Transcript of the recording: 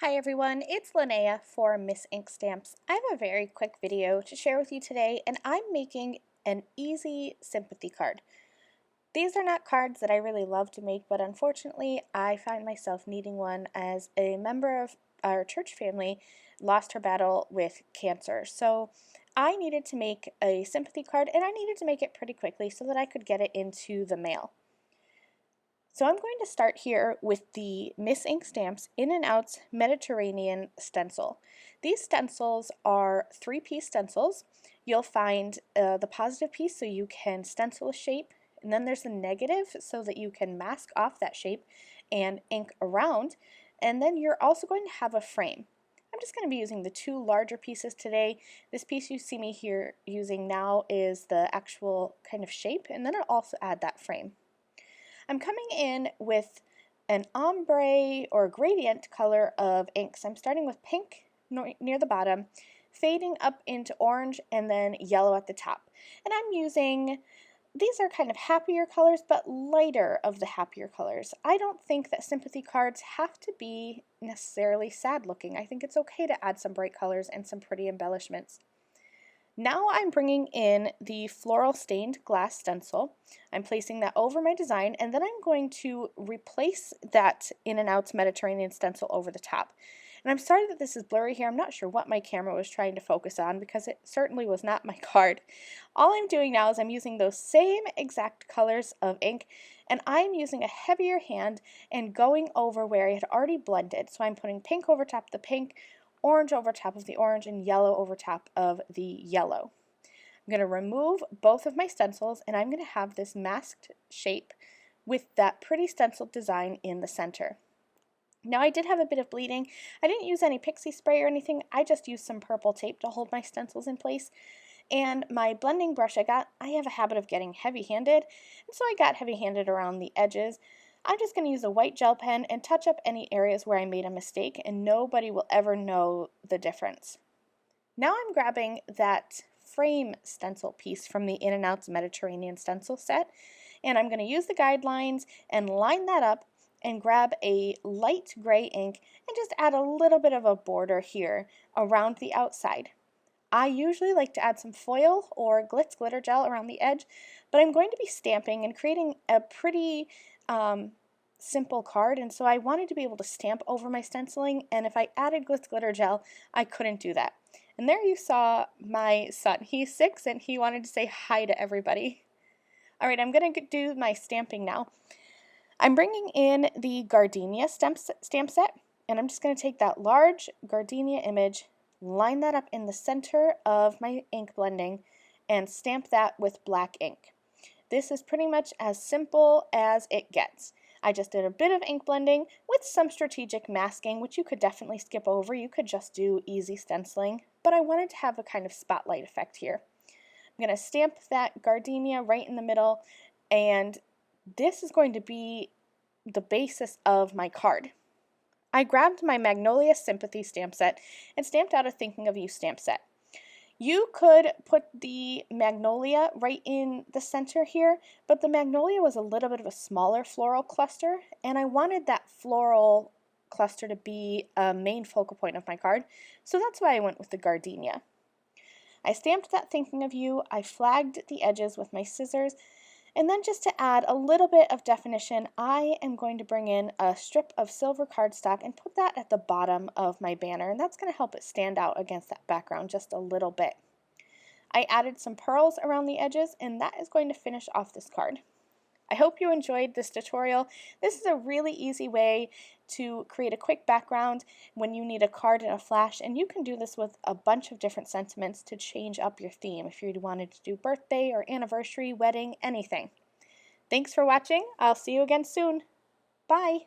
Hi everyone, it's Linnea for Miss Ink Stamps. I have a very quick video to share with you today, and I'm making an easy sympathy card. These are not cards that I really love to make, but unfortunately I find myself needing one as a member of our church family lost her battle with cancer. So I needed to make a sympathy card, and I needed to make it pretty quickly so that I could get it into the mail. So I'm going to start here with the Miss Ink Stamps In and Outs Mediterranean stencil. These stencils are 3-piece stencils. You'll find the positive piece so you can stencil a shape, and then there's the negative so that you can mask off that shape and ink around, and then you're also going to have a frame. I'm just going to be using the 2 larger pieces today. This piece you see me here using now is the actual kind of shape, and then I'll also add that frame. I'm coming in with an ombre or gradient color of inks. I'm starting with pink near the bottom, fading up into orange, and then yellow at the top. And I'm using, these are kind of happier colors, but lighter of the happier colors. I don't think that sympathy cards have to be necessarily sad looking. I think it's okay to add some bright colors and some pretty embellishments. Now I'm bringing in the floral stained glass stencil. I'm placing that over my design, and then I'm going to replace that In and Outs Mediterranean stencil over the top. And I'm sorry that this is blurry here. I'm not sure what my camera was trying to focus on because it certainly was not my card. All I'm doing now is I'm using those same exact colors of ink, and I'm using a heavier hand and going over where I had already blended. So I'm putting pink over top of the pink, orange over top of the orange, and yellow over top of the yellow. I'm going to remove both of my stencils, and I'm going to have this masked shape with that pretty stencil design in the center. Now I did have a bit of bleeding. I didn't use any pixie spray or anything. I just used some purple tape to hold my stencils in place. And my blending brush I have a habit of getting heavy-handed, and so I got heavy-handed around the edges. I'm just going to use a white gel pen and touch up any areas where I made a mistake, and nobody will ever know the difference. Now I'm grabbing that frame stencil piece from the In and Outs Mediterranean stencil set, and I'm going to use the guidelines and line that up and grab a light gray ink and just add a little bit of a border here around the outside. I usually like to add some foil or glitz glitter gel around the edge, but I'm going to be stamping and creating a pretty simple card, and so I wanted to be able to stamp over my stenciling, and if I added glitz glitter gel, I couldn't do that. And there you saw my son. He's 6 and he wanted to say hi to everybody. Alright, I'm going to do my stamping now. I'm bringing in the gardenia stamp set, and I'm just going to take that large gardenia image, line that up in the center of my ink blending, and stamp that with black ink. This is pretty much as simple as it gets. I just did a bit of ink blending with some strategic masking, which you could definitely skip over. You could just do easy stenciling, but I wanted to have a kind of spotlight effect here. I'm going to stamp that gardenia right in the middle, and this is going to be the basis of my card. I grabbed my Magnolia Sympathy stamp set and stamped out a Thinking of You stamp set. You could put the magnolia right in the center here, but the magnolia was a little bit of a smaller floral cluster, and I wanted that floral cluster to be a main focal point of my card, so that's why I went with the gardenia. I stamped that Thinking of You, I flagged the edges with my scissors, and then just to add a little bit of definition, I am going to bring in a strip of silver cardstock and put that at the bottom of my banner, and that's going to help it stand out against that background just a little bit. I added some pearls around the edges, and that is going to finish off this card. I hope you enjoyed this tutorial. This is a really easy way to create a quick background when you need a card and a flash, and you can do this with a bunch of different sentiments to change up your theme if you wanted to do birthday or anniversary, wedding, anything. Thanks for watching. I'll see you again soon. Bye!